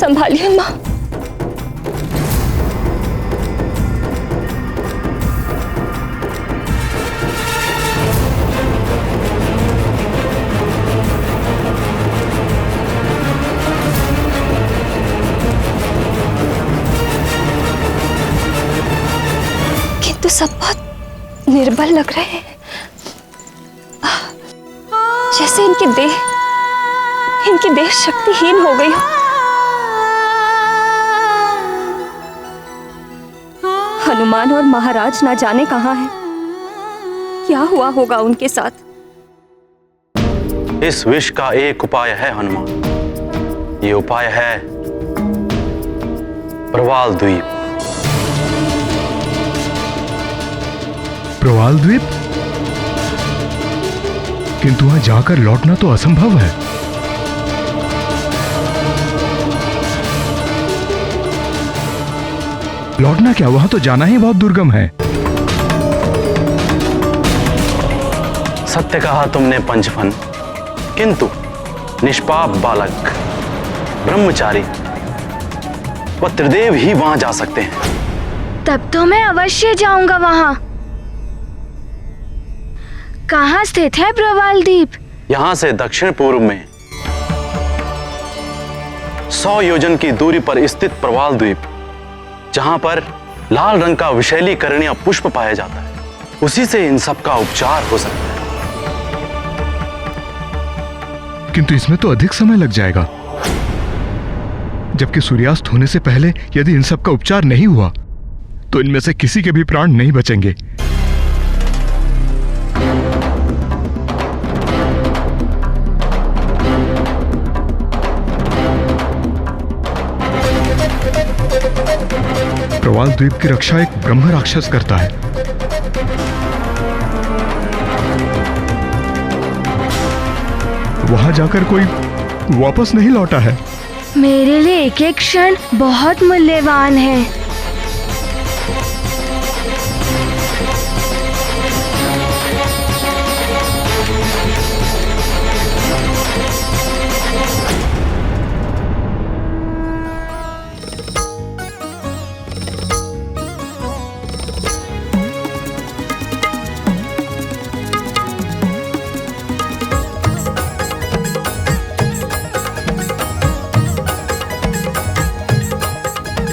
संभालिए माँ। किंतु सब बहुत निर्बल लग रहे हैं, जैसे इनकी देह शक्तिहीन हो गई हो। हनुमान और महाराज ना जाने कहां हैं, क्या हुआ होगा उनके साथ। इस विष का एक उपाय है हनुमान, ये उपाय है प्रवाल द्वीप। प्रवाल द्वीप? किंतु वहां जाकर लौटना तो असंभव है। लौटना क्या, वहां तो जाना ही बहुत दुर्गम है। सत्य कहा तुमने पंचफन, किंतु निष्पाप बालक, ब्रह्मचारी व त्रिदेव ही वहां जा सकते हैं। तब तो मैं अवश्य जाऊंगा वहां। कहाँ स्थित है प्रवाल द्वीप? यहां से दक्षिण पूर्व में 100 योजन की दूरी पर स्थित प्रवाल द्वीप, जहां पर लाल रंग का विषैली करणीय पुष्प पाया जाता है, उसी से इन सब का उपचार हो सकता है। किंतु इसमें तो अधिक समय लग जाएगा, जबकि सूर्यास्त होने से पहले यदि इन सब का उपचार नहीं हुआ तो इनमें से किसी के भी प्राण नहीं बचेंगे। प्रवाल द्वीप की रक्षा एक ब्रह्म राक्षस करता है। वहां जाकर कोई वापस नहीं लौटा है। मेरे लिए एक एक क्षण बहुत मूल्यवान है।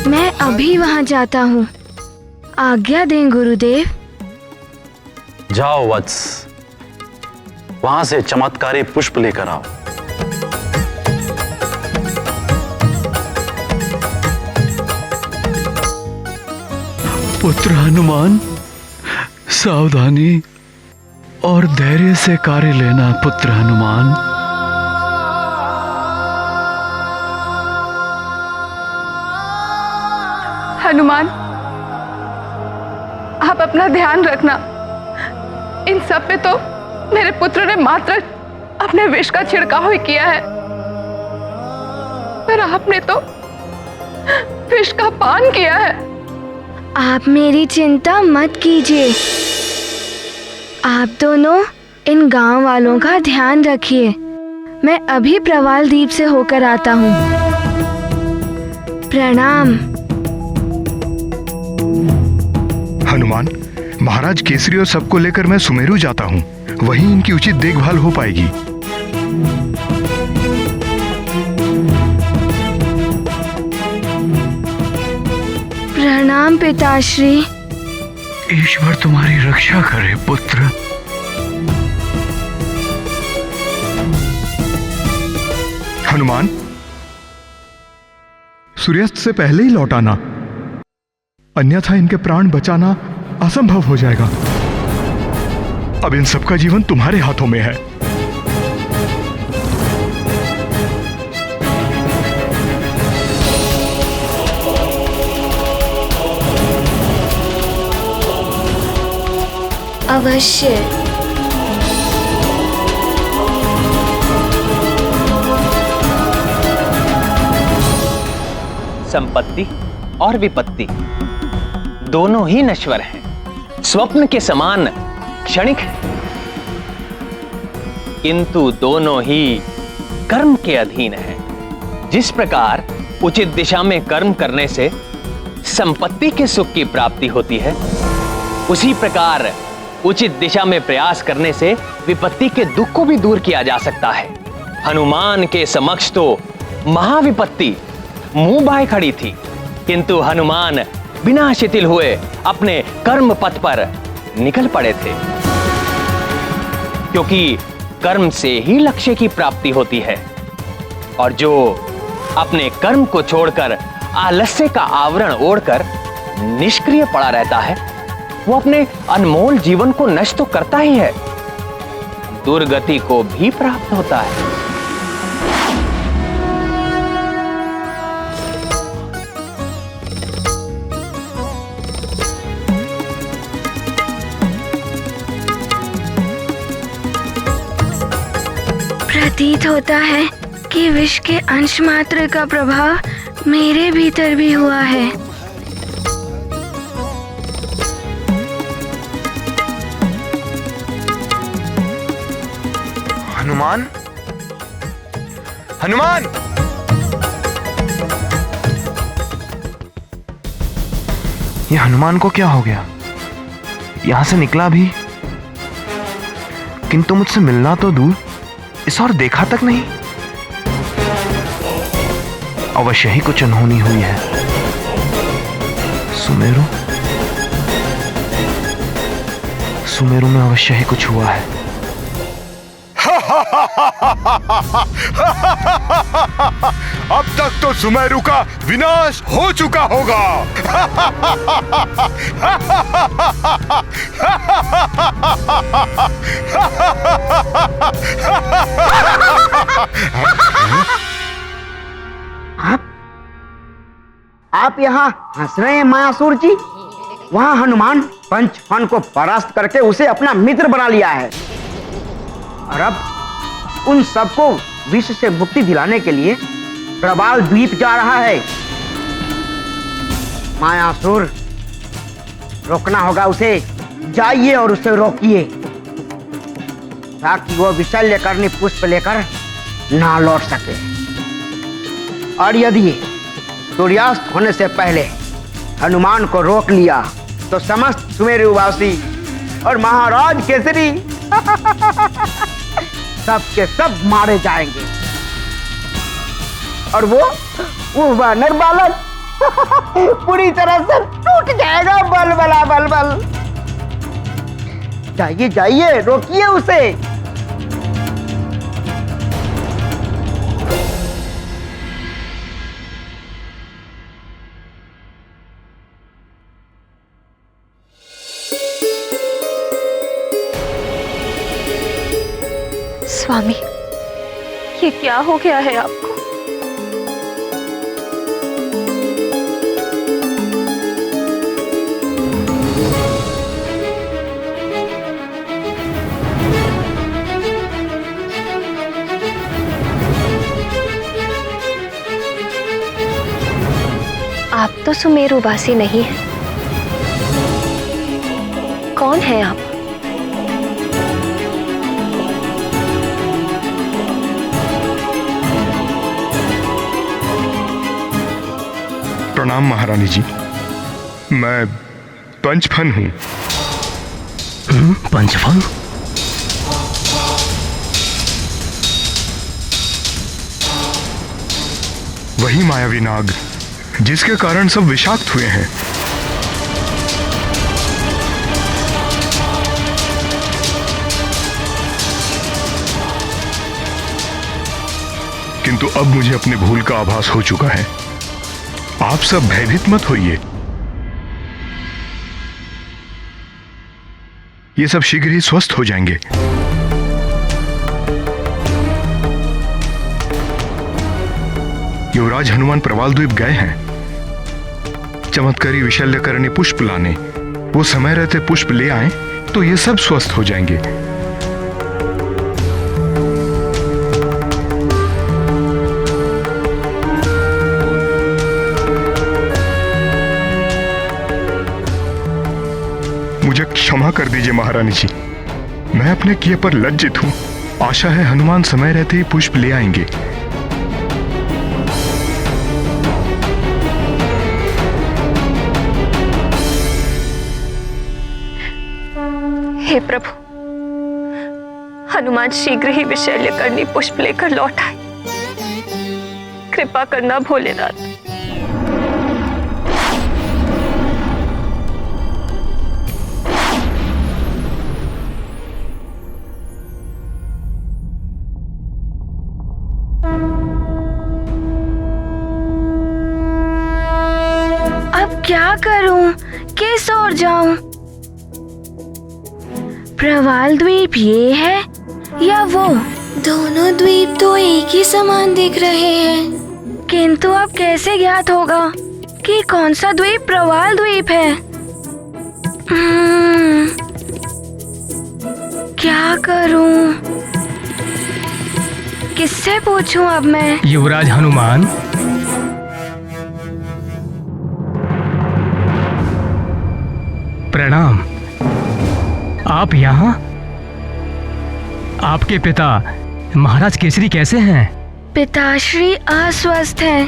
मैं अभी वहां जाता हूँ। आज्ञा दें गुरुदेव। जाओ वत्स, वहां से चमत्कारी पुष्प लेकर आओ। पुत्र हनुमान, सावधानी और धैर्य से कार्य लेना। पुत्र हनुमान, हनुमान, आप अपना ध्यान रखना। इन सब पे तो मेरे पुत्र ने मात्र अपने विष का छिड़काव ही किया है, पर आपने तो विष का पान किया है। आप मेरी चिंता मत कीजिए। आप दोनों इन गांव वालों का ध्यान रखिए। मैं अभी प्रवाल द्वीप से होकर आता हूँ। प्रणाम। हनुमान, महाराज केसरी और सबको लेकर मैं सुमेरु जाता हूँ, वहीं इनकी उचित देखभाल हो पाएगी। प्रणाम पिताश्री। ईश्वर तुम्हारी रक्षा करे पुत्र। हनुमान, सूर्यास्त से पहले ही लौटाना, अन्यथा इनके प्राण बचाना असंभव हो जाएगा। अब इन सबका जीवन तुम्हारे हाथों में है। अवश्य। संपत्ति और विपत्ति दोनों ही नश्वर हैं, स्वप्न के समान क्षणिक है, किंतु दोनों ही कर्म के अधीन हैं। जिस प्रकार उचित दिशा में कर्म करने से संपत्ति के सुख की प्राप्ति होती है, उसी प्रकार उचित दिशा में प्रयास करने से विपत्ति के दुख को भी दूर किया जा सकता है। हनुमान के समक्ष तो महाविपत्ति मुंह बाए खड़ी थी, किंतु हनुमान बिना शिथिल हुए अपने कर्म पथ पर निकल पड़े थे, क्योंकि कर्म से ही लक्ष्य की प्राप्ति होती है। और जो अपने कर्म को छोड़कर आलस्य का आवरण ओढ़कर निष्क्रिय पड़ा रहता है, वो अपने अनमोल जीवन को नष्ट तो करता ही है, दुर्गति को भी प्राप्त होता है। प्रतीत होता है कि विष के अंश मात्र का प्रभाव मेरे भीतर भी हुआ है। हनुमान, हनुमान! ये हनुमान को क्या हो गया? यहां से निकला भी, किंतु मुझसे मिलना तो दूर, इस और देखा तक नहीं। अवश्य ही कुछ अनहोनी हुई है। सुमेरु, सुमेरु में अवश्य ही कुछ हुआ है। अब तक तो सुमेरु का विनाश हो चुका होगा। आप यहाँ हंस रहे हैं मायासुर जी? वहां हनुमान पंचफन को परास्त करके उसे अपना मित्र बना लिया है, और अब उन सबको विष से मुक्ति दिलाने के लिए प्रवाल द्वीप जा रहा है। मायासुर, रोकना होगा उसे। जाइए और उसे रोकिए, ताकि वो विशल्यकर्णी पुष्प लेकर ना लौट सके। और यदि सूर्यास्त होने से पहले हनुमान को रोक लिया तो समस्त सुमेरुवासी और महाराज केसरी सब के सब मारे जाएंगे, और वो वानर बालक पूरी तरह से टूट जाएगा। बल बला बल बल। जाइए जाइए, रोकिए उसे। स्वामी, ये क्या हो गया है आपको? आप तो सुमेरुवासी नहीं हैं। कौन है आप? प्रणाम महारानी जी, मैं पंचफन हूं। पंचफन? वही मायावी नाग जिसके कारण सब विषाक्त हुए हैं। किंतु अब मुझे अपनी भूल का आभास हो चुका है। आप सब भयभीत मत होइए, ये सब शीघ्र ही स्वस्थ हो जाएंगे। युवराज हनुमान प्रवाल द्वीप गए हैं चमत्कारी विशल्यकर्णी पुष्प लाने। वो समय रहते पुष्प ले आए तो ये सब स्वस्थ हो जाएंगे। मुझे क्षमा कर दीजिए महारानी जी, मैं अपने किए पर लज्जित हूं। आशा है हनुमान समय रहते ही पुष्प ले आएंगे। हे प्रभु, हनुमान शीघ्र ही विशल्यकर्णी पुष्प लेकर लौट आए। कृपा करना भोलेनाथ। अब क्या करूं? किस ओर जाऊं? प्रवाल द्वीप ये है या वो? दोनों द्वीप तो एक ही समान दिख रहे हैं। किंतु अब कैसे ज्ञात होगा कि कौन सा द्वीप प्रवाल द्वीप है? क्या करूं? किससे पूछूं अब मैं? युवराज हनुमान, प्रणाम। आप यहाँ? आपके पिता महाराज केसरी कैसे हैं? पिताश्री अस्वस्थ हैं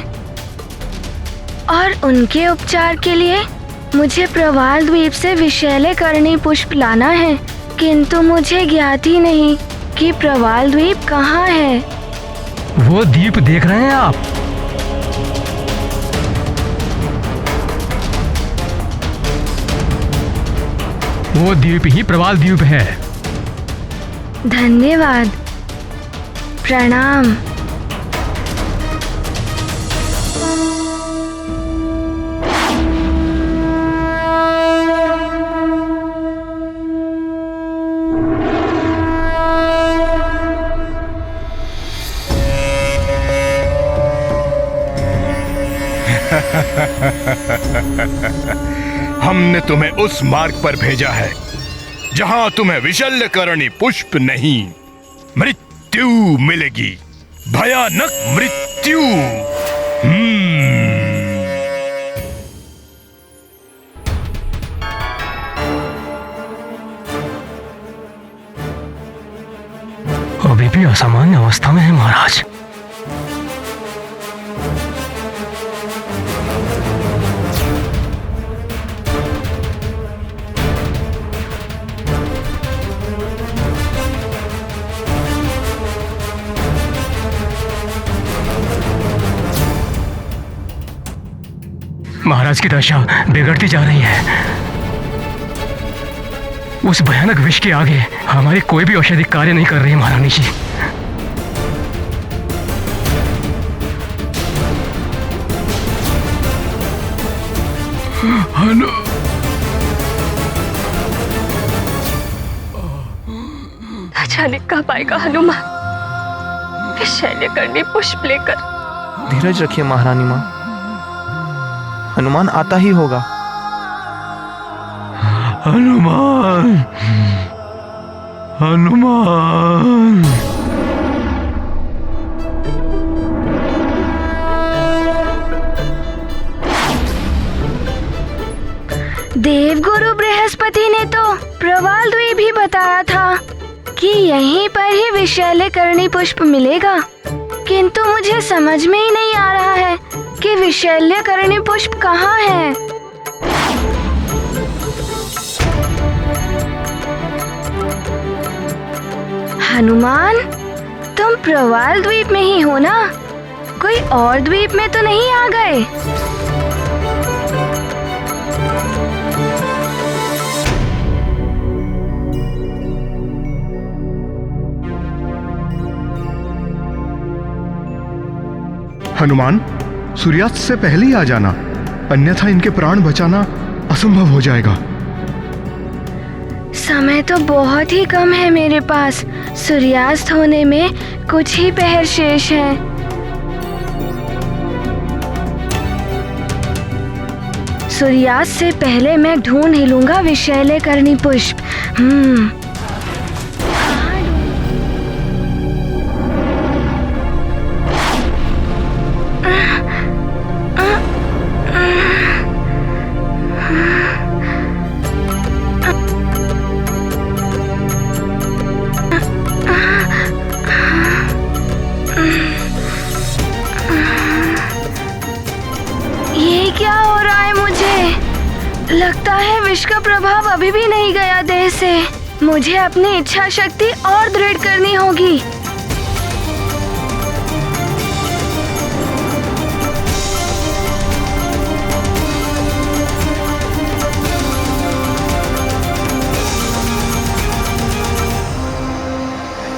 और उनके उपचार के लिए मुझे प्रवाल द्वीप से विशल्यकर्णी पुष्प लाना है, किंतु मुझे ज्ञात ही नहीं कि प्रवाल द्वीप कहाँ है। वो द्वीप देख रहे हैं आप? वो द्वीप ही प्रवाल द्वीप है। धन्यवाद। प्रणाम। हमने तुम्हें उस मार्ग पर भेजा है जहां तुम्हें विशल्यकर्णी पुष्प नहीं, मृत्यु मिलेगी। भयानक मृत्यु। अभी भी असामान्य अवस्था में है महाराज। महाराज की दशा बिगड़ती जा रही है। उस भयानक विष के आगे हमारी कोई भी औषधि कार्य नहीं कर रही है महारानी जी। न जाने कब आएगा हनुमान विशल्यकर्णी पुष्प लेकर। धीरज रखिए महारानी माँ, हनुमान आता ही होगा। हनुमान, हनुमान। देवगुरु बृहस्पति ने तो प्रवाल द्वीप ही बताया था कि यहीं पर ही विशल्यकर्णी पुष्प मिलेगा, किंतु मुझे समझ में ही नहीं आ रहा है कि विशल्यकर्णी पुष्प कहाँ है। हनुमान, तुम प्रवाल द्वीप में ही हो ना? कोई और द्वीप में तो नहीं आ गए? हनुमान, सूर्यास्त से पहले ही आ जाना, अन्यथा इनके प्राण बचाना असंभव हो जाएगा। समय तो बहुत ही कम है मेरे पास। सूर्यास्त होने में कुछ ही पहर शेष है। सूर्यास्त से पहले मैं ढूंढ ही लूंगा विशल्यकर्णी पुष्प। ये क्या हो रहा है मुझे? लगता है विष का प्रभाव अभी भी नहीं गया देह से। मुझे अपनी इच्छा शक्ति और दृढ़ करनी होगी।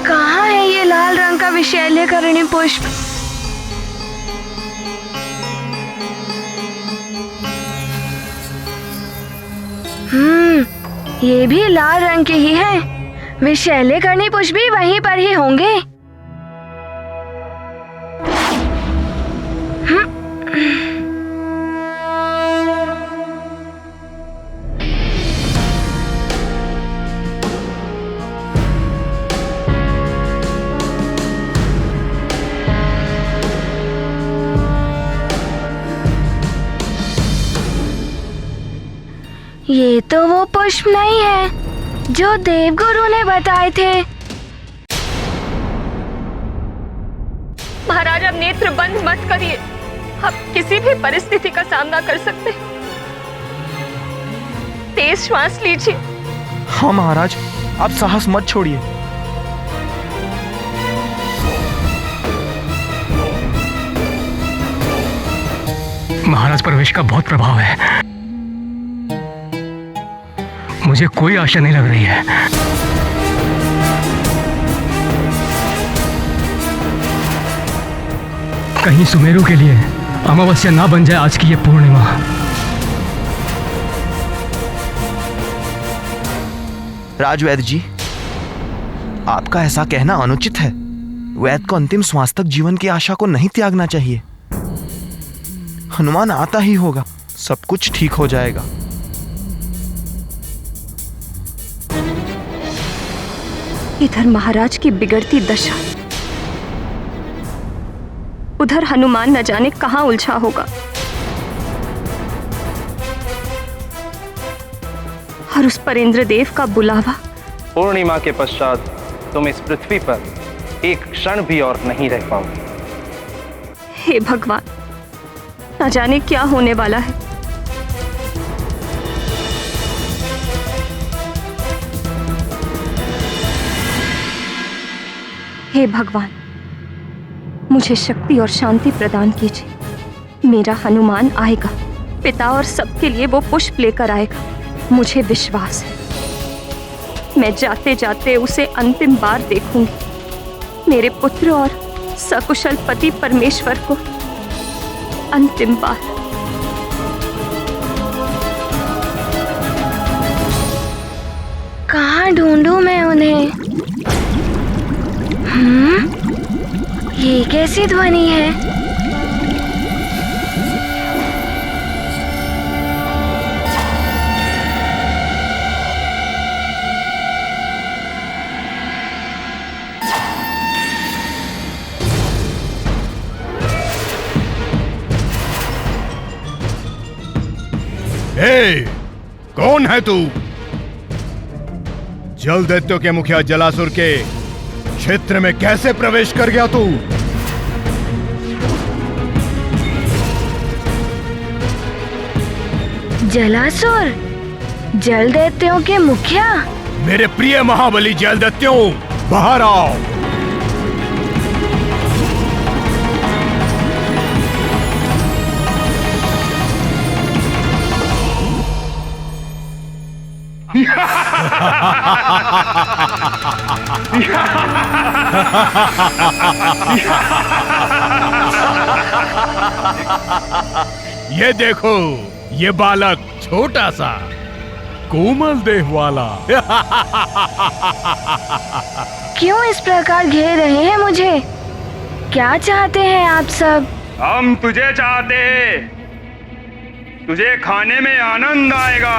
कहाँ है ये लाल रंग का विशैल्यकरणी पुष्प? ये भी लाल रंग के ही हैं। विशैल्यकरणी पुष्प भी वहीं पर ही होंगे। ये तो वो पुष्प नहीं है जो देवगुरु ने बताए थे। महाराज, अब नेत्र बंद मत करिए। आप किसी भी परिस्थिति का सामना कर सकते हैं। तेज श्वास लीजिए। हाँ महाराज, आप साहस मत छोड़िए। महाराज पर विष का बहुत प्रभाव है। मुझे कोई आशा नहीं लग रही है। कहीं सुमेरु के लिए अमावस्या ना बन जाए आज की ये पूर्णिमा। राजवैद्य जी, आपका ऐसा कहना अनुचित है। वैद्य को अंतिम श्वास तक जीवन की आशा को नहीं त्यागना चाहिए। हनुमान आता ही होगा, सब कुछ ठीक हो जाएगा। इधर महाराज की बिगड़ती दशा, उधर हनुमान न जाने कहां उलझा होगा। और उस पर इंद्रदेव का बुलावा। पूर्णिमा के पश्चात तुम इस पृथ्वी पर एक क्षण भी और नहीं रह पाओगे। हे भगवान, न जाने क्या होने वाला है। हे भगवान, मुझे शक्ति और शांति प्रदान कीजिए। मेरा हनुमान आएगा, पिता और सबके लिए वो पुष्प लेकर आएगा। मुझे विश्वास है मैं जाते जाते उसे अंतिम बार देखूंगी। मेरे पुत्र और सकुशल पति परमेश्वर को अंतिम बार। कहाँ ढूंढूं मैं उन्हें? ये कैसी ध्वनि है? हे, कौन है तू? जल दैत्यों के मुखिया जलासुर के क्षेत्र में कैसे प्रवेश कर गया तू? जलासुर, जल दैत्यों के मुखिया? मेरे प्रिय महाबली जल दैत्यों, बाहर आओ। ये देखो, ये बालक छोटा सा कोमल देह वाला। क्यों इस प्रकार घेर रहे हैं मुझे? क्या चाहते हैं आप सब? हम तुझे चाहते हैं। तुझे खाने में आनंद आएगा।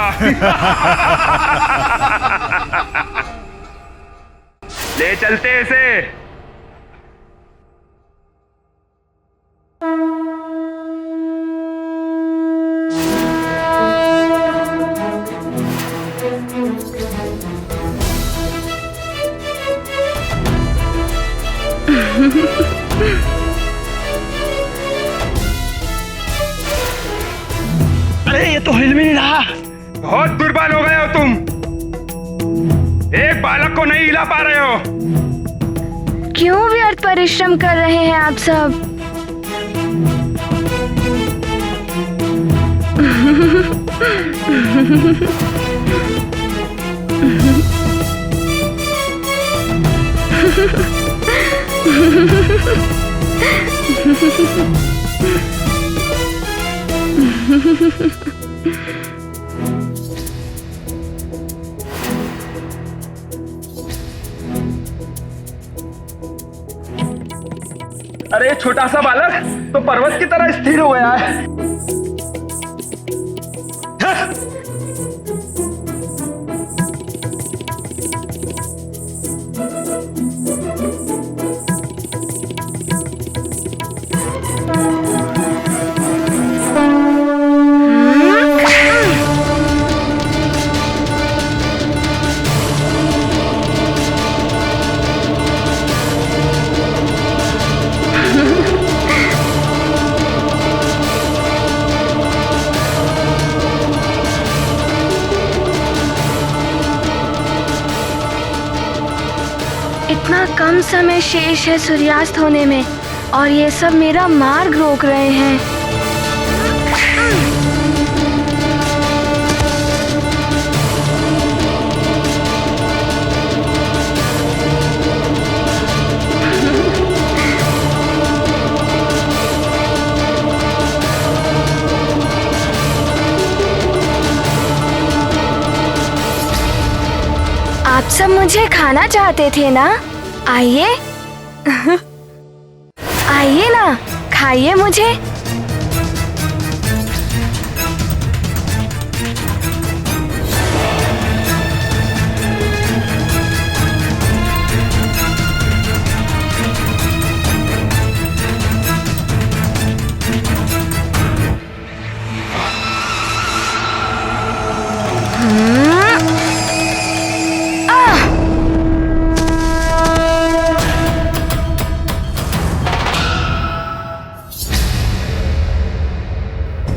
ले चलते इसे। अरे ये तो हिल भी नहीं रहा। बहुत दुर्बल हो गए हो तुम। एक बालक को नहीं हिला पा रहे हो। क्यों व्यर्थ परिश्रम कर रहे हैं आप सब? अरे छोटा सा बालक तो पर्वत की तरह स्थिर हो गया है। इतना कम समय शेष है सूर्यास्त होने में और ये सब मेरा मार्ग रोक रहे हैं। आप सब मुझे खाना चाहते थे ना? आइए आइए ना, खाइए मुझे।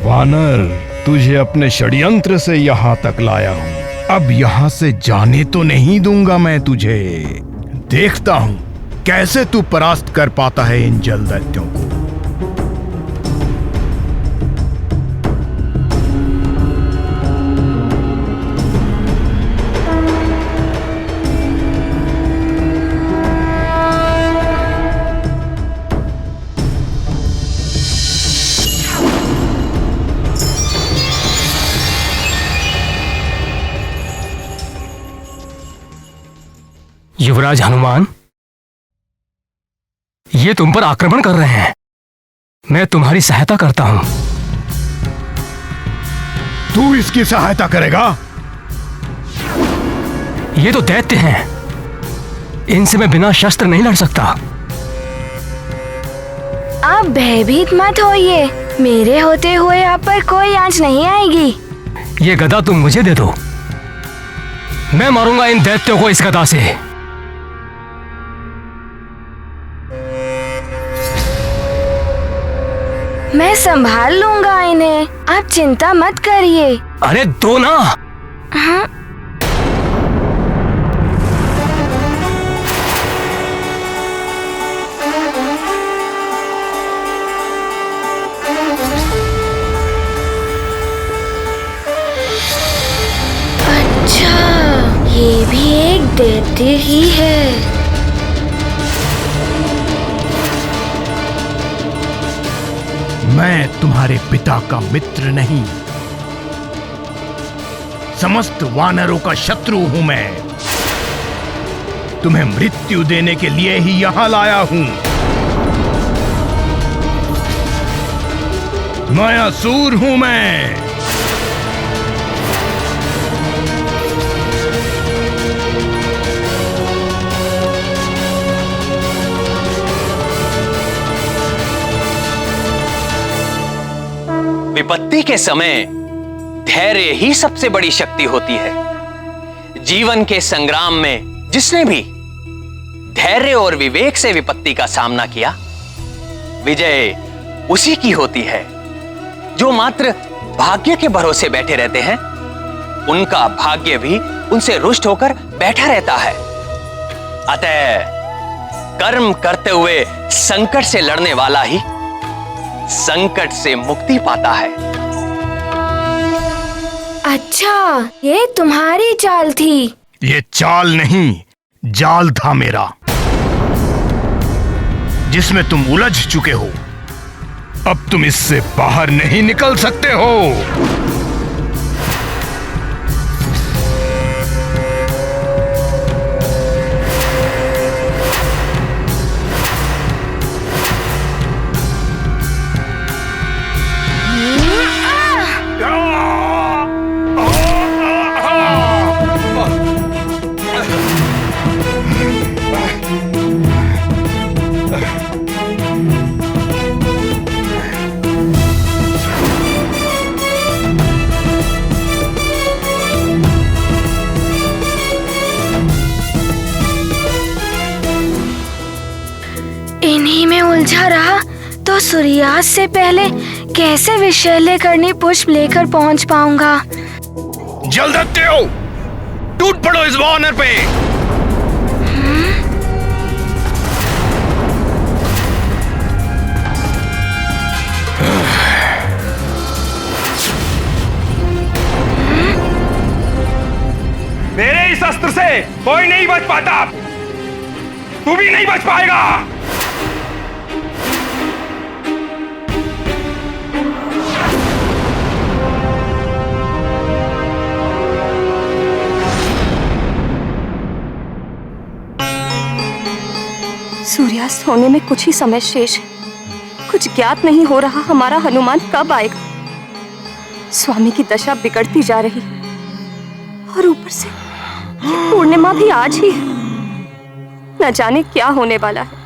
वानर, तुझे अपने षड्यंत्र से यहाँ तक लाया हूँ। अब यहाँ से जाने तो नहीं दूंगा मैं तुझे। देखता हूँ कैसे तू परास्त कर पाता है इन जल दैत्यों को। युवराज हनुमान, ये तुम पर आक्रमण कर रहे हैं। मैं तुम्हारी सहायता करता हूं। तू इसकी सहायता करेगा? ये तो दैत्य हैं। इनसे मैं बिना शस्त्र नहीं लड़ सकता। आप भयभीत मत होइए। मेरे होते हुए आप पर कोई आंच नहीं आएगी। ये गदा तुम मुझे दे दो। मैं मारूंगा इन दैत्यों को इस गदा से। मैं संभाल लूंगा इन्हें, आप चिंता मत करिए। अरे दो ना। हाँ? अच्छा, ये भी एक दैत्य ही है। मैं तुम्हारे पिता का मित्र नहीं, समस्त वानरों का शत्रु हूं मैं। तुम्हें मृत्यु देने के लिए ही यहां लाया हूं। मायासुर हूं मैं। विपत्ति के समय धैर्य ही सबसे बड़ी शक्ति होती है। जीवन के संग्राम में जिसने भी धैर्य और विवेक से विपत्ति का सामना किया, विजय उसी की होती है। जो मात्र भाग्य के भरोसे बैठे रहते हैं, उनका भाग्य भी उनसे रुष्ट होकर बैठा रहता है। अतः कर्म करते हुए संकट से लड़ने वाला ही संकट से मुक्ति पाता है। अच्छा, ये तुम्हारी चाल थी? ये चाल नहीं, जाल था मेरा, जिसमें तुम उलझ चुके हो। अब तुम इससे बाहर नहीं निकल सकते हो। इन्हीं में उलझा रहा तो सूर्यास्त से पहले कैसे विषैले करनी पुष्प लेकर पहुंच पाऊंगा? जल्द हटते हो, टूट पड़ो इस वानर पे। मेरे इस अस्त्र से कोई नहीं बच पाता, तू भी नहीं बच पाएगा। सूर्यास्त होने में कुछ ही समय शेष है। कुछ ज्ञात नहीं हो रहा हमारा हनुमान कब आएगा। स्वामी की दशा बिगड़ती जा रही है और ऊपर से ये पूर्णिमा भी आज ही है। न जाने क्या होने वाला है।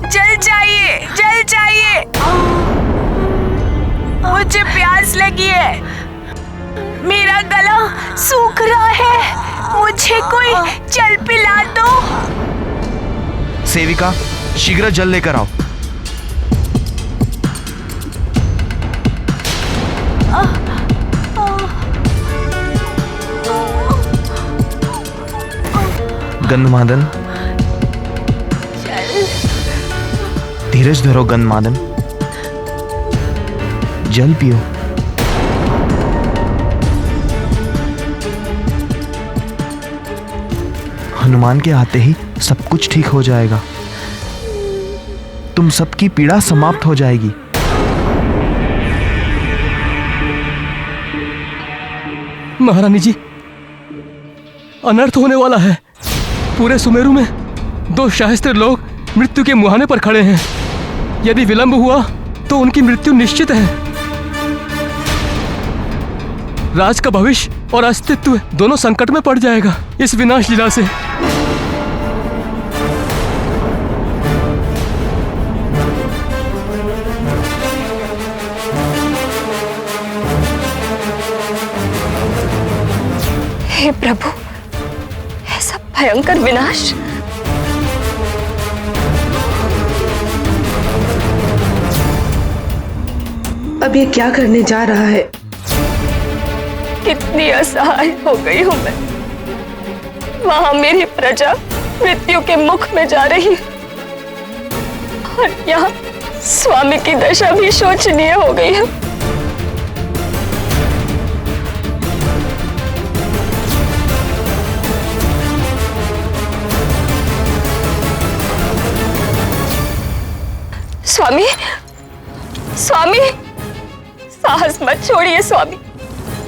जल चाहिए, जल चाहिए, मुझे प्यास लगी है, मेरा गला सूख रहा है, मुझे कोई जल पिला दो। सेविका, शीघ्र जल लेकर आओ। गंधमादन, धीरज धरो गंधमादन, जल पियो। हनुमान के आते ही सब कुछ ठीक हो जाएगा, तुम सबकी पीड़ा समाप्त हो जाएगी। महारानी जी, अनर्थ होने वाला है। पूरे सुमेरु में 2 शास्त्र लोग मृत्यु के मुहाने पर खड़े हैं। यदि विलंब हुआ तो उनकी मृत्यु निश्चित है। राज का भविष्य और अस्तित्व दोनों संकट में पड़ जाएगा इस विनाश लीला से। हे प्रभु, ऐसा भयंकर विनाश। अब ये क्या करने जा रहा है? कितनी असहाय हो गई हूं मैं। वहां मेरी प्रजा मृत्यु के मुख में जा रही है और यहाँ स्वामी की दशा भी शोचनीय हो गई है। स्वामी, स्वामी, साहस मत छोड़िए स्वामी,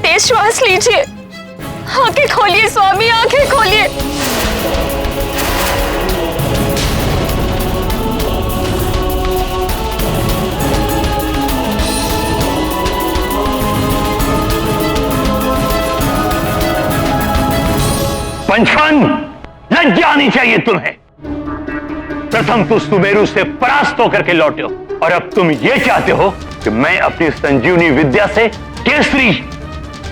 तेज श्वास लीजिए, आंखें खोलिए स्वामी, आंखें खोलिए। पंचफन, लज्जा आनी चाहिए तुम्हें। प्रथम तुम सुमेरु से परास्त होकर के लौटे हो और अब तुम ये चाहते हो कि मैं अपनी संजीवनी विद्या से केसरी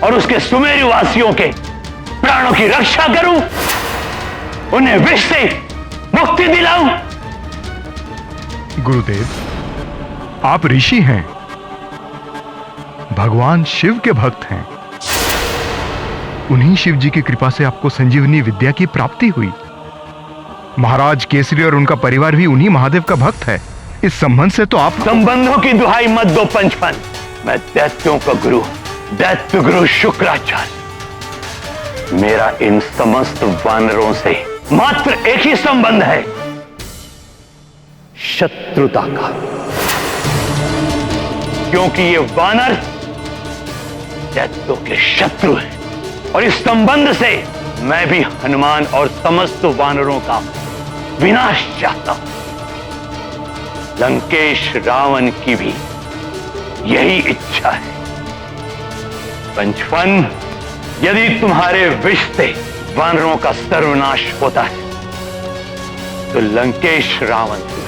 और उसके सुमेरु वासियों के प्राणों की रक्षा करूं, उन्हें विष से मुक्ति दिलाऊं। गुरुदेव, आप ऋषि हैं, भगवान शिव के भक्त हैं। उन्हीं शिव जी की कृपा से आपको संजीवनी विद्या की प्राप्ति हुई। महाराज केसरी और उनका परिवार भी उन्हीं महादेव का भक्त है। इस संबंध से तो आप संबंधों की दुहाई मत दो पंचफन। मैं दैत्यों का गुरु, दैत्य गुरु शुक्राचार्य। मेरा इन समस्त वानरों से मात्र एक ही संबंध है, शत्रुता का। क्योंकि ये वानर दैत्यों के शत्रु हैं और इस संबंध से मैं भी हनुमान और समस्त वानरों का विनाश चाहता हूं। लंकेश रावण की भी यही इच्छा है। पंचफन, यदि तुम्हारे विष से वानरों का सर्वनाश होता है तो लंकेश रावण तुम्हें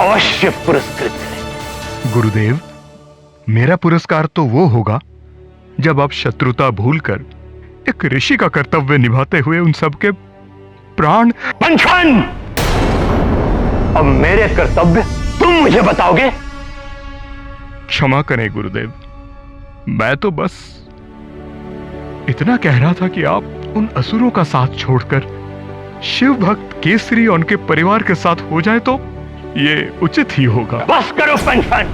अवश्य पुरस्कृत करें। गुरुदेव, मेरा पुरस्कार तो वो होगा जब आप शत्रुता भूलकर एक ऋषि का कर्तव्य निभाते हुए उन सबके प्राण। पंचफन, अब मेरे कर्तव्य तुम मुझे बताओगे? क्षमा करें गुरुदेव, मैं तो बस इतना कह रहा था कि आप उन असुरों का साथ छोड़कर शिव भक्त केसरी और उनके परिवार के साथ हो जाए तो ये उचित ही होगा। बस करो पंचफन,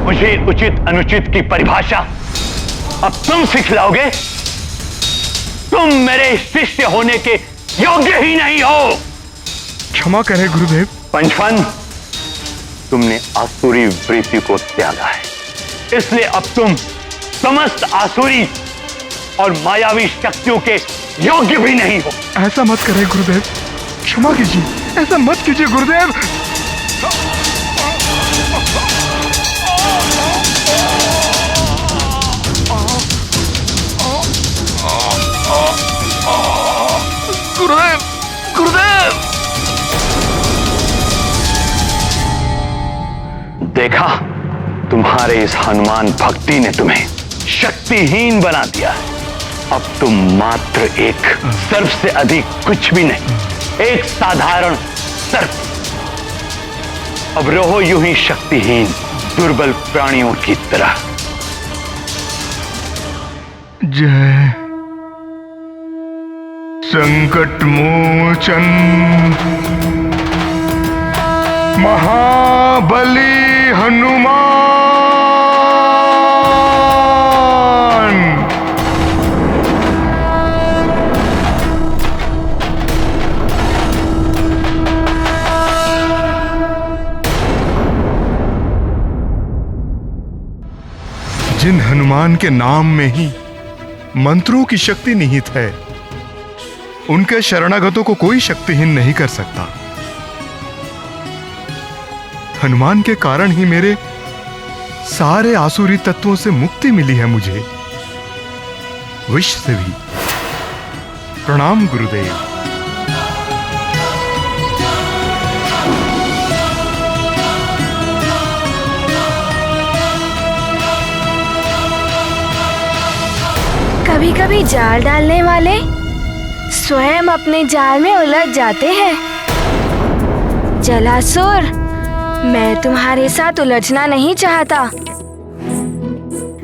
मुझे उचित अनुचित की परिभाषा अब तुम सिखलाओगे। तुम मेरे शिष्य होने के योग्य ही नहीं हो। क्षमा करें गुरुदेव। पंचफन, तुमने आसुरी वृत्ति को त्यागा है, इसलिए अब तुम समस्त आसुरी और मायावी शक्तियों के योग्य भी नहीं हो। ऐसा मत करें गुरुदेव, क्षमा कीजिए, ऐसा मत कीजिए गुरुदेव। गुरुदेव, गुरुदेव! देखा, तुम्हारे इस हनुमान भक्ति ने तुम्हें शक्तिहीन बना दिया है। अब तुम मात्र एक सर्प से अधिक कुछ भी नहीं, एक साधारण सर्प। अब रहो यूं ही शक्तिहीन दुर्बल प्राणियों की तरह। जय संकट मोचन महाबली हनुमान। जिन हनुमान के नाम में ही मंत्रों की शक्ति निहित है, उनके शरणागतों को कोई शक्तिहीन नहीं कर सकता। हनुमान के कारण ही मेरे सारे आसुरी तत्वों से मुक्ति मिली है मुझे, विष से भी। प्रणाम गुरुदेव। कभी कभी जाल डालने वाले स्वयं अपने जाल में उलझ जाते हैं। जलासुर, मैं तुम्हारे साथ उलझना नहीं चाहता।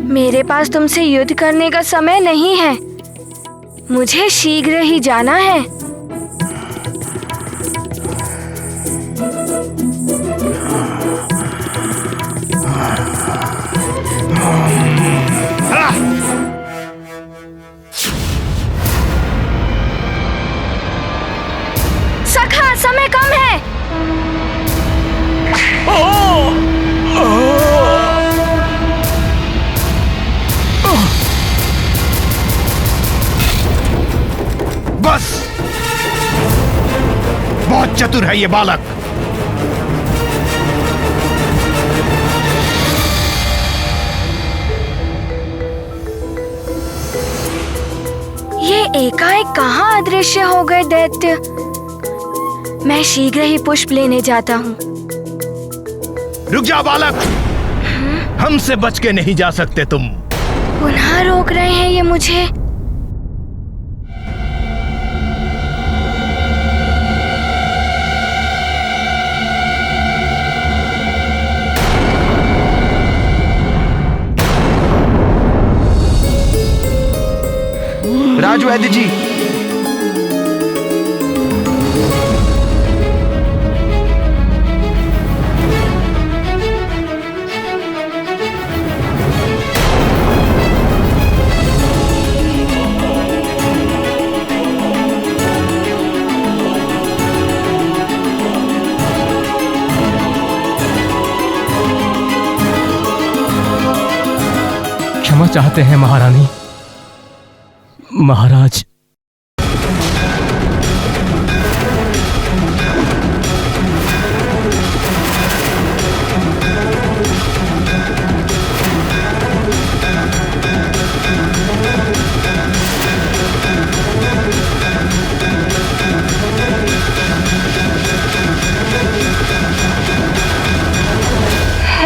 मेरे पास तुमसे युद्ध करने का समय नहीं है। मुझे शीघ्र ही जाना है। सखा, समय कम है। बस, बहुत चतुर है ये बालक। ये एकाएक कहाँ अदृश्य हो गए दैत्य। मैं शीघ्र ही पुष्प लेने जाता हूँ। रुक जा बालक, हमसे बच के नहीं जा सकते तुम। पुनः रोक रहे हैं ये मुझे। वैद्य जी। क्षमा चाहते हैं महारानी। महाराज,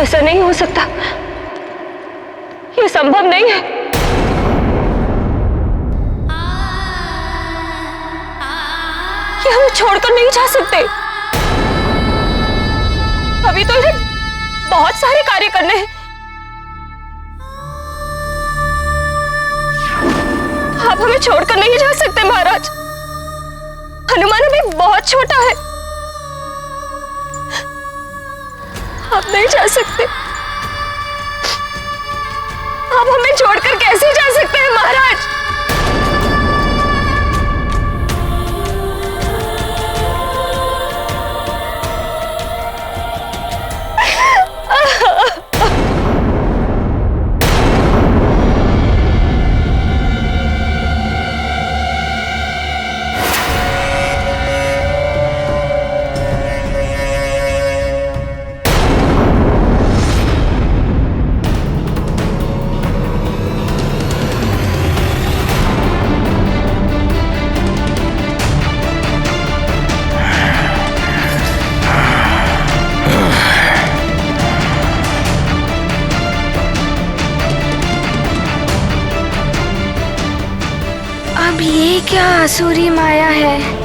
ऐसा नहीं हो सकता, ये संभव नहीं है। ये हम छोड़कर नहीं जा सकते। अभी तो इन्हें बहुत सारे कार्य करने हैं। आप हमें छोड़कर नहीं जा सकते महाराज। हनुमान अभी बहुत छोटा है, आप नहीं जा सकते। आप हमें छोड़कर कैसे जा सकते हैं महाराज? अब ये क्या आसुरी माया है?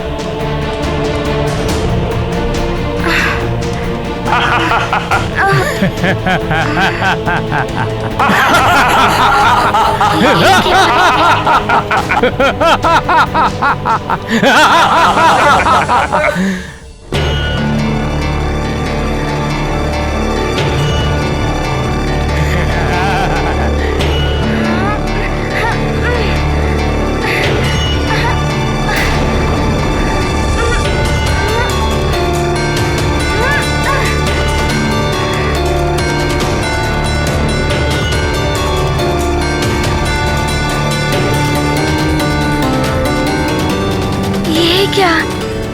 क्या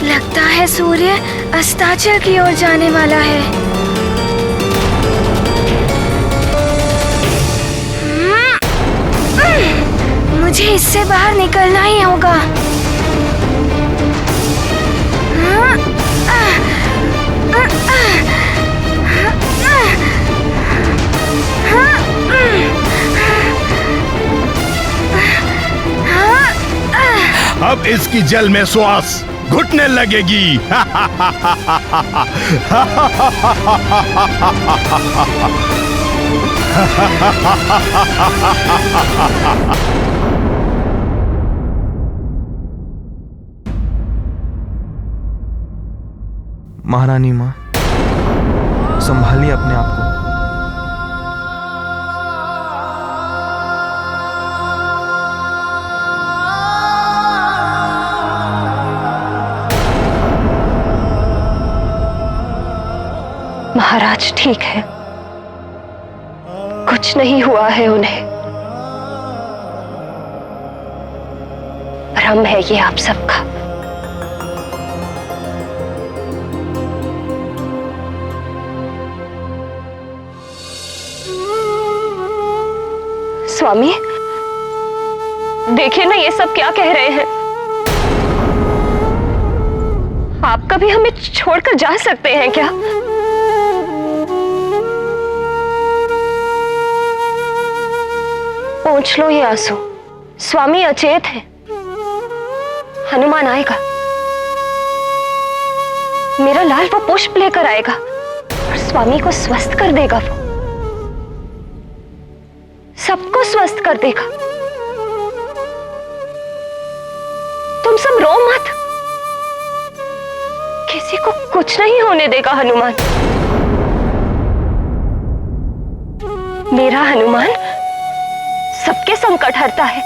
लगता है सूर्य अस्ताचल की ओर जाने वाला है। मुझे इससे बाहर निकलना ही होगा। अब इसकी जल में श्वास घुटने लगेगी। महारानी माँ, संभालिए अपने आप को। महाराज ठीक है, कुछ नहीं हुआ है उन्हें। भ्रम है ये आप सबका। स्वामी, देखिए ना ये सब क्या कह रहे हैं। आप कभी हमें छोड़कर जा सकते हैं क्या? पोंछ लो ये आंसू। स्वामी अचेत है, हनुमान आएगा। मेरा लाल वो पुष्प लेकर आएगा और स्वामी को स्वस्थ कर देगा। वो सबको स्वस्थ कर देगा। सब रो मत। किसी को कुछ नहीं होने देगा हनुमान। मेरा हनुमान सबके संकट हरता है।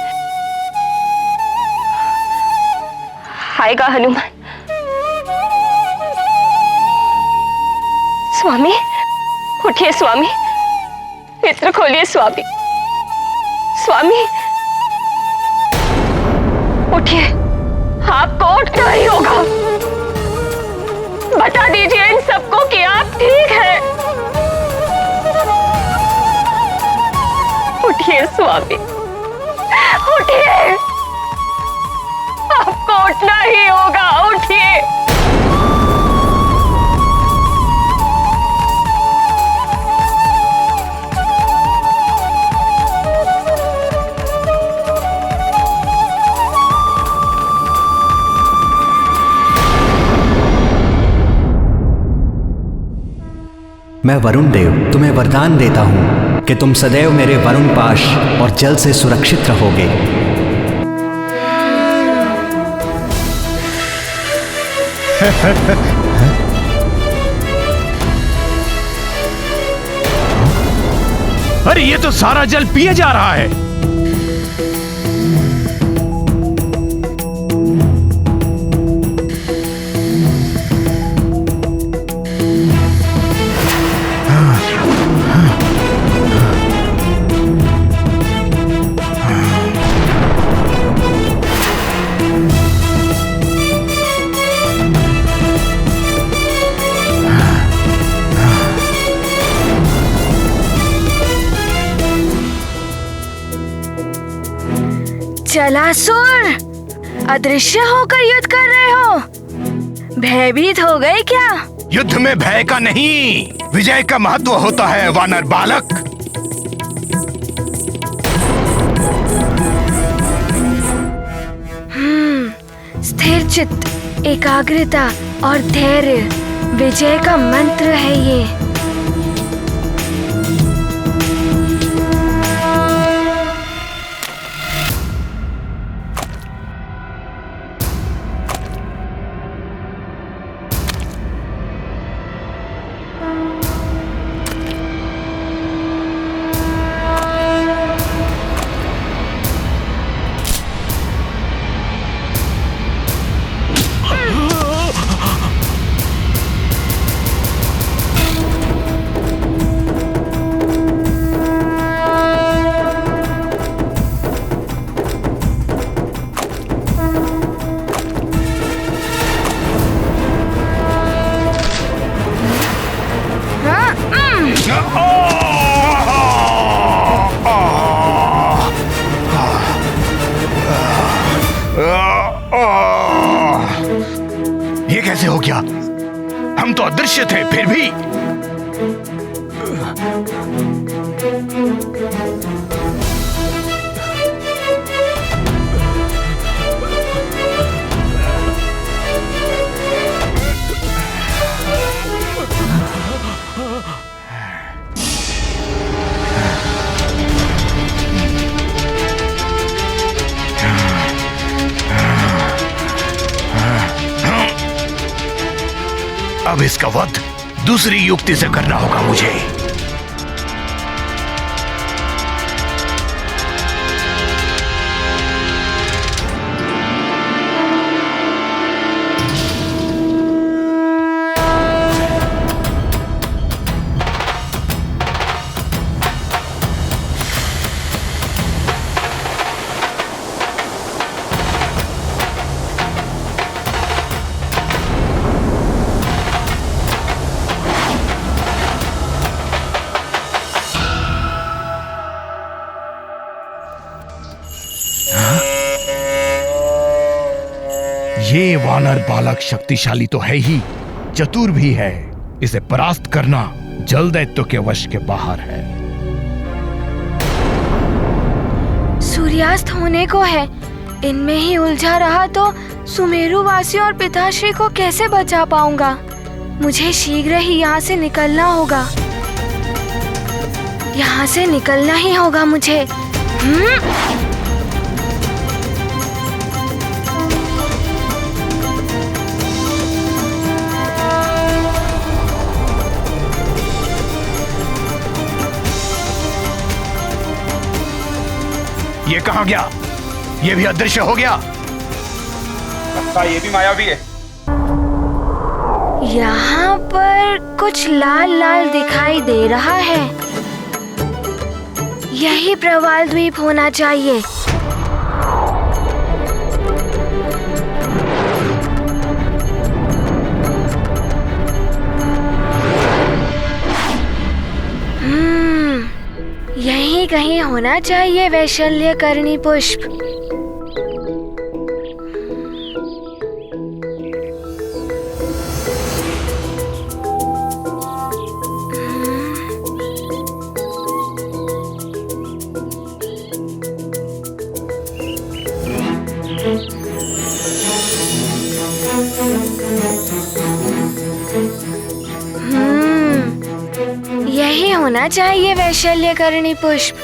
आएगा हनुमान। स्वामी उठिए, स्वामी नेत्र खोलिए, स्वामी। स्वामी उठिए, आपको उठना ही होगा। बता दीजिए इन सबको कि आप ठीक हैं। उठिए स्वामी, उठिए, आपको उठना ही होगा। उठिए। मैं वरुण देव तुम्हें वरदान देता हूं कि तुम सदैव मेरे वरुण पाश और जल से सुरक्षित रहोगे। अरे ये तो सारा जल पिए जा रहा है। जलासुर, अदृश्य होकर युद्ध कर रहे हो। भयभीत हो गए क्या? युद्ध में भय का नहीं, विजय का महत्व होता है वानर बालक। स्थिर चित्त, एकाग्रता और धैर्य विजय का मंत्र है ये। ये कैसे हो गया? हम तो अदृश्य थे फिर भी। अब इसका वध दूसरी युक्ति से करना होगा मुझे। ये वानर बालक शक्तिशाली तो है ही, चतुर भी है। इसे परास्त करना जल दैत्य के वश के बाहर है। सूर्यास्त होने को है, इनमें ही उलझा रहा तो सुमेरु वासियों और पिताश्री को कैसे बचा पाऊंगा। मुझे शीघ्र ही यहाँ से निकलना होगा। यहाँ से निकलना ही होगा मुझे। ये कहाँ गया? ये भी अदृश्य हो गया। लगता है ये भी मायावी है। यहाँ पर कुछ लाल लाल दिखाई दे रहा है। यही प्रवाल द्वीप होना चाहिए। यहीं कहीं होना चाहिए वैशल्यकरणी पुष्प। यही होना चाहिए वैशल्यकरणी पुष्प।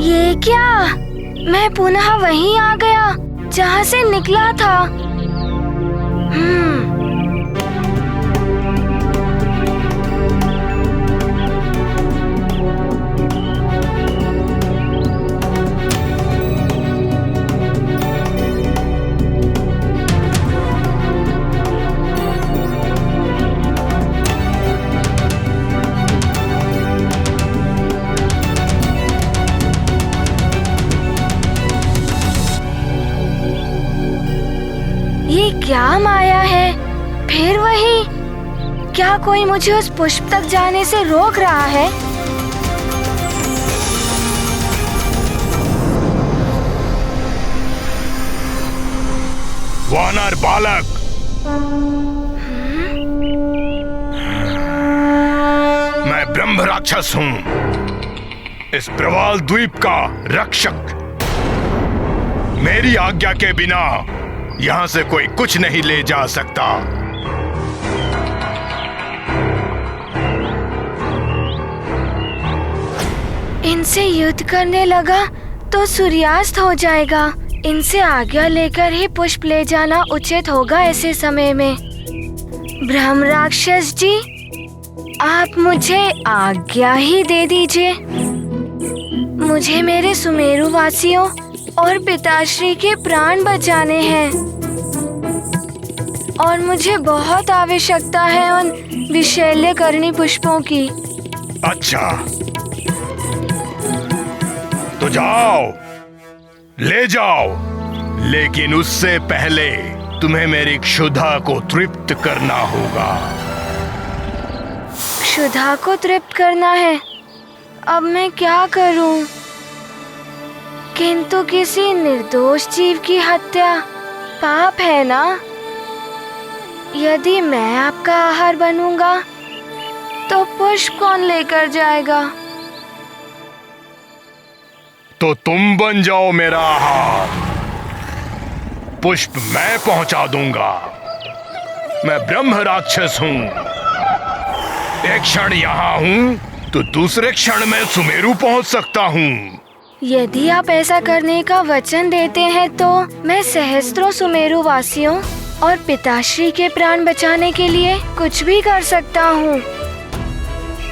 ये क्या? मैं पुनः वहीं आ गया जहाँ से निकला था। ये क्या माया है? फिर वही? क्या कोई मुझे उस पुष्प तक जाने से रोक रहा है? वानर बालक, मैं ब्रह्म राक्षस हूँ, इस प्रवाल द्वीप का रक्षक। मेरी आज्ञा के बिना यहां से कोई कुछ नहीं ले जा सकता। इनसे युद्ध करने लगा तो सूर्यास्त हो जाएगा। इनसे आज्ञा लेकर ही पुष्प ले जाना उचित होगा ऐसे समय में। ब्रह्म राक्षस जी, आप मुझे आज्ञा ही दे दीजिए। मुझे मेरे सुमेरु वासियों और पिताश्री के प्राण बचाने हैं और मुझे बहुत आवश्यकता है उन विशैल्यकरणी पुष्पों की। अच्छा, तो जाओ, ले जाओ, लेकिन उससे पहले तुम्हें मेरी क्षुधा को तृप्त करना होगा। क्षुधा को तृप्त करना है? अब मैं क्या करूं? किंतु किसी निर्दोष जीव की हत्या पाप है ना? यदि मैं आपका आहार बनूंगा तो पुष्प कौन लेकर जाएगा? तो तुम बन जाओ मेरा आहार। पुष्प मैं पहुंचा दूंगा। मैं ब्रह्म राक्षस हूं। एक क्षण यहां हूं तो दूसरे क्षण में सुमेरु पहुंच सकता हूं। यदि आप ऐसा करने का वचन देते हैं तो मैं सहस्त्रों सुमेरु वासियों और पिताश्री के प्राण बचाने के लिए कुछ भी कर सकता हूँ।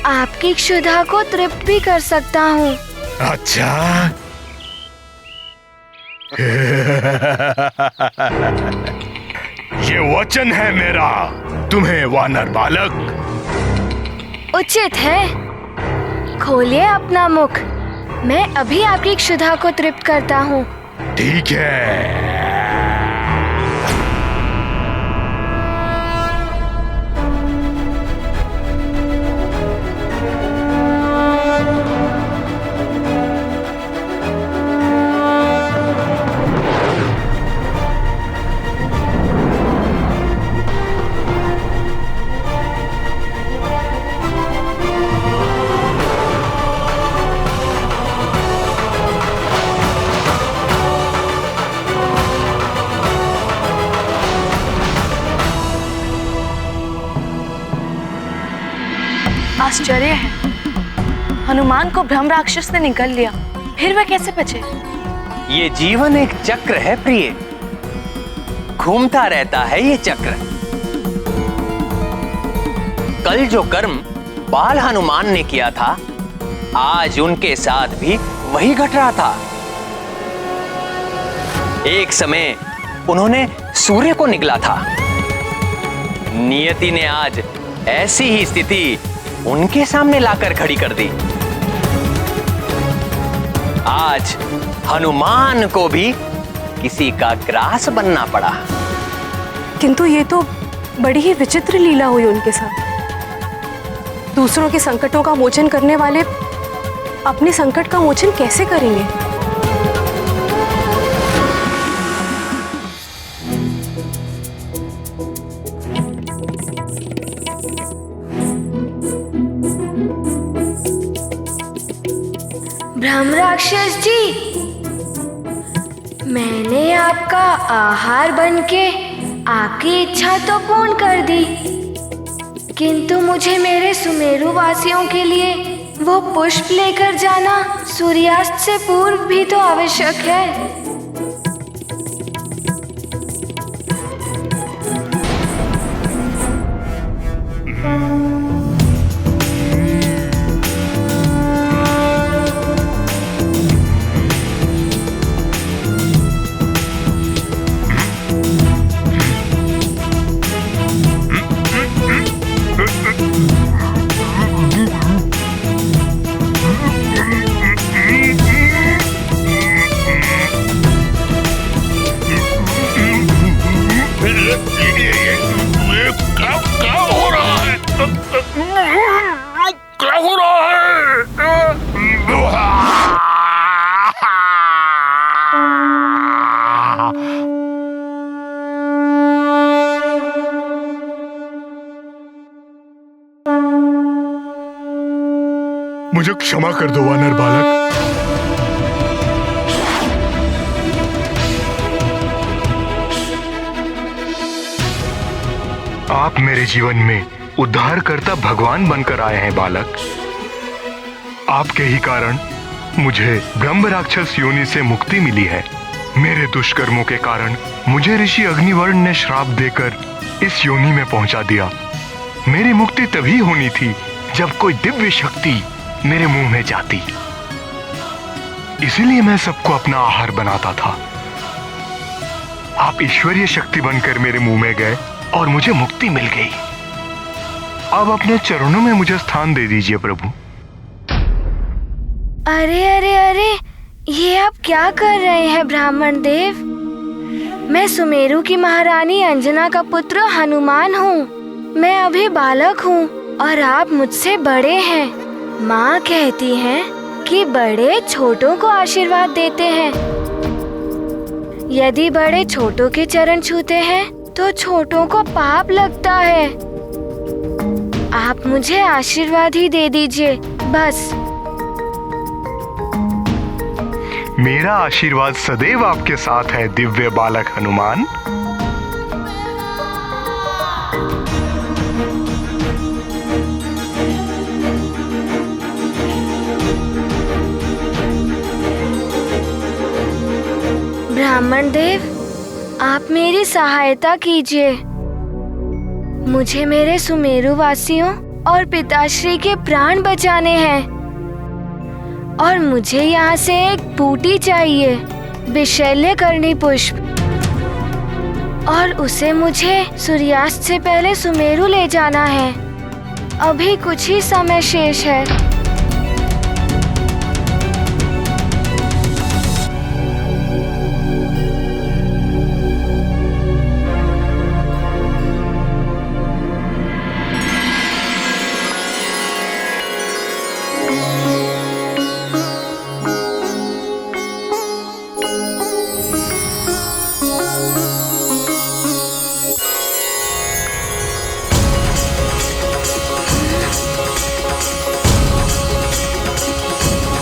आपकी क्षुधा को तृप्त भी कर सकता हूँ। अच्छा, ये वचन है मेरा तुम्हें, वानर बालक। उचित है, खोलिए अपना मुख। मैं अभी आपकी क्षुधा को तृप्त करता हूँ। ठीक है। आश्चर्य है, हनुमान को ब्रह्म राक्षस ने निगल लिया, फिर वह कैसे बचे? ये जीवन एक चक्र है प्रिय। घूमता रहता है ये चक्र। कल जो कर्म बाल हनुमान ने किया था, आज उनके साथ भी वही घट रहा था। एक समय उन्होंने सूर्य को निगला था। नियति ने आज ऐसी ही स्थिति उनके सामने लाकर खड़ी कर दी। आज हनुमान को भी किसी का ग्रास बनना पड़ा। किंतु ये तो बड़ी ही विचित्र लीला हुई उनके साथ। दूसरों के संकटों का मोचन करने वाले अपने संकट का मोचन कैसे करेंगे? ब्रह्म राक्षस जी, मैंने आपका आहार बनके आपकी इच्छा तो पूर्ण कर दी, किंतु मुझे मेरे सुमेरु वासियों के लिए वो पुष्प लेकर जाना सूर्यास्त से पूर्व भी तो आवश्यक है। मुझे क्षमा कर दो वानर बालक। आप मेरे जीवन में उद्धारकर्ता भगवान बनकर आए हैं बालक। आपके ही कारण मुझे ब्रह्म राक्षस योनि से मुक्ति मिली है। मेरे दुष्कर्मों के कारण मुझे ऋषि अग्निवर्ण ने श्राप देकर इस योनि में पहुंचा दिया। मेरी मुक्ति तभी होनी थी जब कोई दिव्य शक्ति मेरे मुंह में जाती। इसीलिए मैं सबको अपना आहार बनाता था। आप ईश्वरीय शक्ति बनकर मेरे मुंह में गए और मुझे मुक्ति मिल गई। अब अपने चरणों में मुझे स्थान दे दीजिए प्रभु। अरे अरे अरे, ये आप क्या कर रहे हैं ब्राह्मण देव? मैं सुमेरु की महारानी अंजना का पुत्र हनुमान हूँ। मैं अभी बालक हूँ और आप मुझसे बड़े हैं। माँ कहती हैं कि बड़े छोटों को आशीर्वाद देते हैं। यदि बड़े छोटों के चरण छूते हैं तो छोटों को पाप लगता है। आप मुझे आशीर्वाद ही दे दीजिए बस। मेरा आशीर्वाद सदैव आपके साथ है दिव्य बालक हनुमान। ब्राह्मण देव, आप मेरी सहायता कीजिए। मुझे मेरे सुमेरु वासियों और पिताश्री के प्राण बचाने हैं और मुझे यहाँ से एक बूटी चाहिए, विशल्यकर्णी पुष्प, और उसे मुझे सूर्यास्त से पहले सुमेरु ले जाना है। अभी कुछ ही समय शेष है।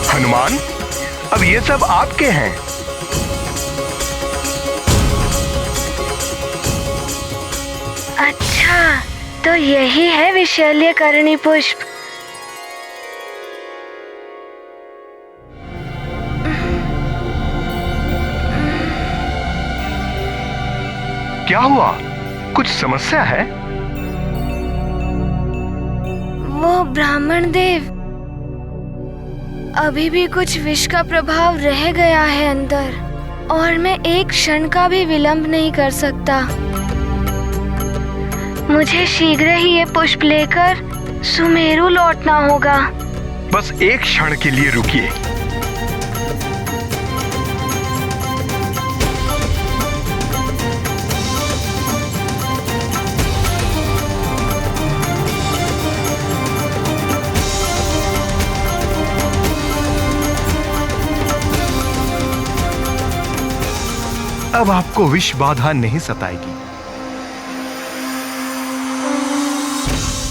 हनुमान, अब ये सब आपके हैं। अच्छा, तो यही है विशल्यकर्णी पुष्प। क्या हुआ? कुछ समस्या है? वो ब्राह्मण देव, अभी भी कुछ विष का प्रभाव रह गया है अंदर, और मैं एक क्षण का भी विलंब नहीं कर सकता। मुझे शीघ्र ही ये पुष्प लेकर सुमेरु लौटना होगा। बस एक क्षण के लिए रुकिए। अब आपको विष बाधा नहीं सताएगी।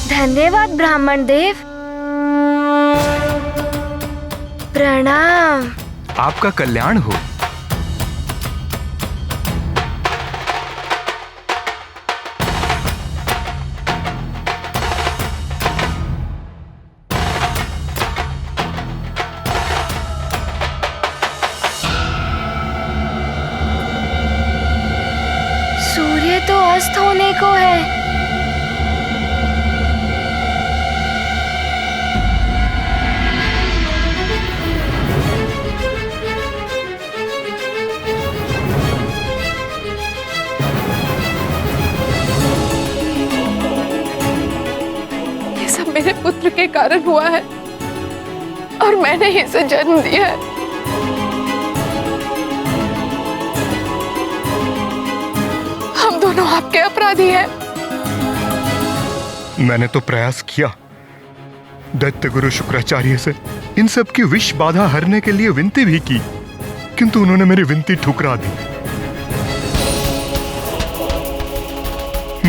धन्यवाद ब्राह्मण देव। प्रणाम। आपका कल्याण हो। सूर्य तो अस्त होने को है। ये सब मेरे पुत्र के कारण हुआ है और मैंने ही इसे जन्म दिया है। हम दोनों आपके अपराधी हैं। मैंने तो प्रयास किया दैत्य गुरु शुक्राचार्य से इन सब की विष बाधा हरने के लिए विनती भी की, किंतु उन्होंने मेरी विनती ठुकरा दी।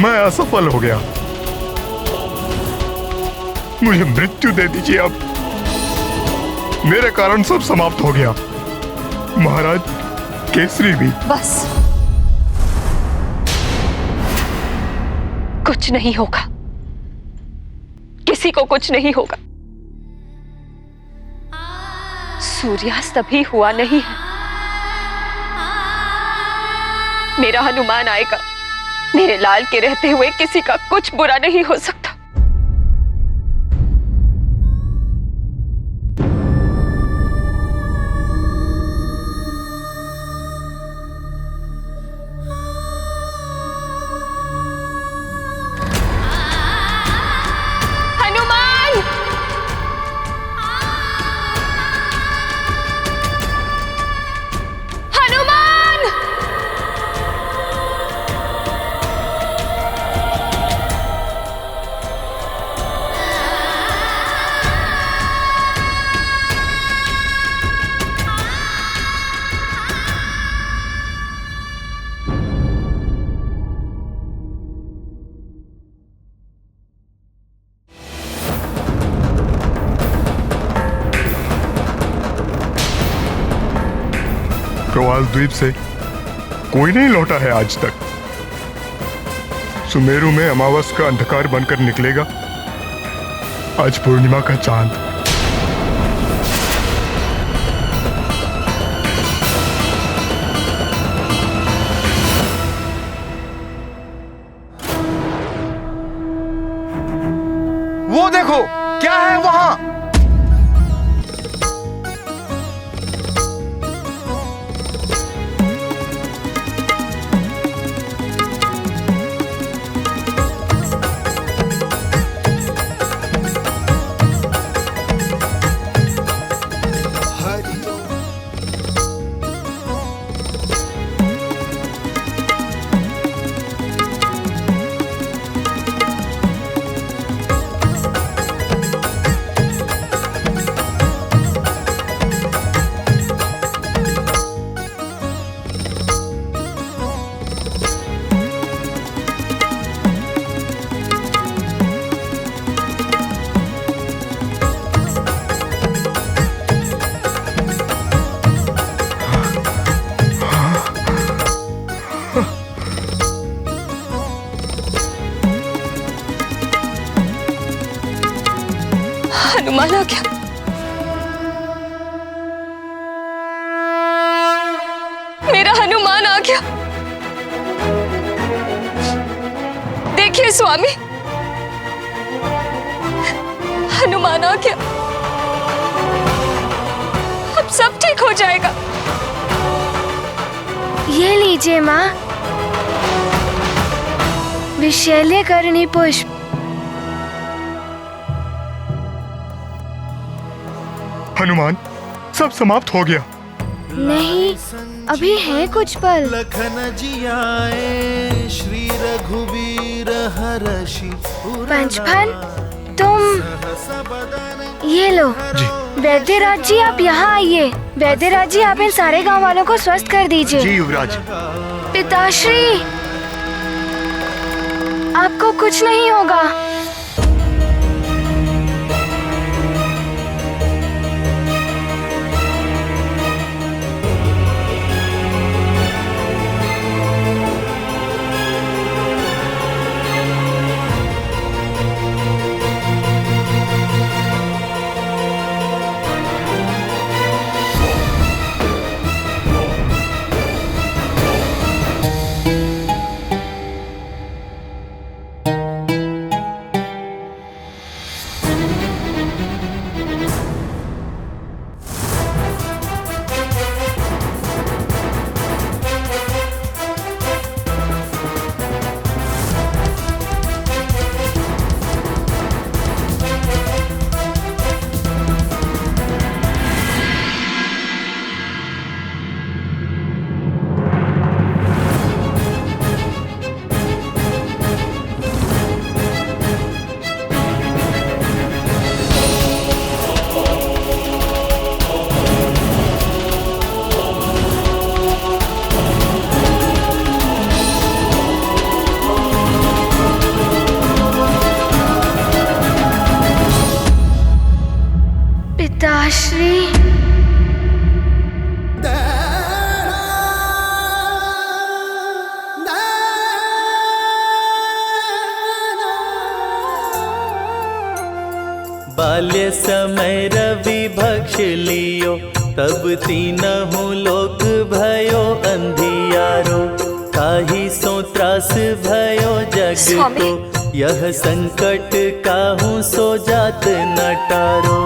मैं असफल हो गया। मुझे मृत्यु दे दीजिए अब। मेरे कारण सब समाप्त हो गया। महाराज केसरी भी। बस, कुछ नहीं होगा, किसी को कुछ नहीं होगा। सूर्यास्त अभी हुआ नहीं है। मेरा हनुमान आएगा। मेरे लाल के रहते हुए किसी का कुछ बुरा नहीं हो सकता। प्रवाल द्वीप से कोई नहीं लौटा है आज तक। सुमेरु में अमावस का अंधकार बनकर निकलेगा आज पूर्णिमा का चांद। वो देखो क्या है वहां। हनुमान आ गया। मेरा हनुमान आ गया। देखिए स्वामी, हनुमान आ गया। अब सब ठीक हो जाएगा। ये लीजिए माँ, विशैल्य करणी पुष्प। हनुमान, सब समाप्त हो गया। नहीं, अभी है कुछ पल। लखन जियाए श्री रघुवीर हरषि पंचफन, तुम ये लो। वैद्यराज जी, आप यहाँ आइए। वैद्यराज जी, आप इन सारे गांव वालों को स्वस्थ कर दीजिए। जी युवराज। पिताश्री, आपको कुछ नहीं होगा। पिताश्री, बाल्य समय रवि भक्ष लियो, तब तीनहु लोक भयो अंधियारो। काहि सो त्रास भयो जग को, यह संकट काहू सो जात न टारो।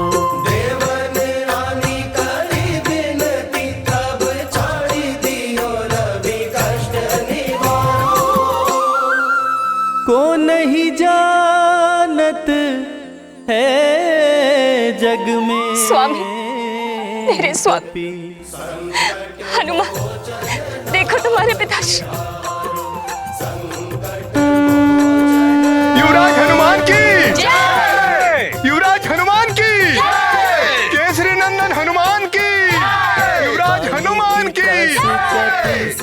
को नहीं जानत है जग में स्वामी, मेरे स्वामी हनुमान, देखो तुम्हारे पिताश्री। युवराज हनुमान की जय! युवराज हनुमान की जय! केसरी नंदन हनुमान की, युवराज हनुमान की,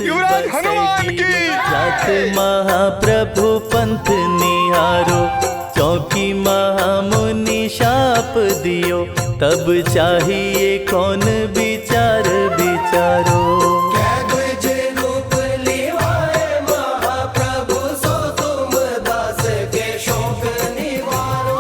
युवराज हनुमान की। रात महाप्रभु पंथ निहारो, चौकी महामुनि शाप दियो। तब चाहिए कौन विचार विचारो।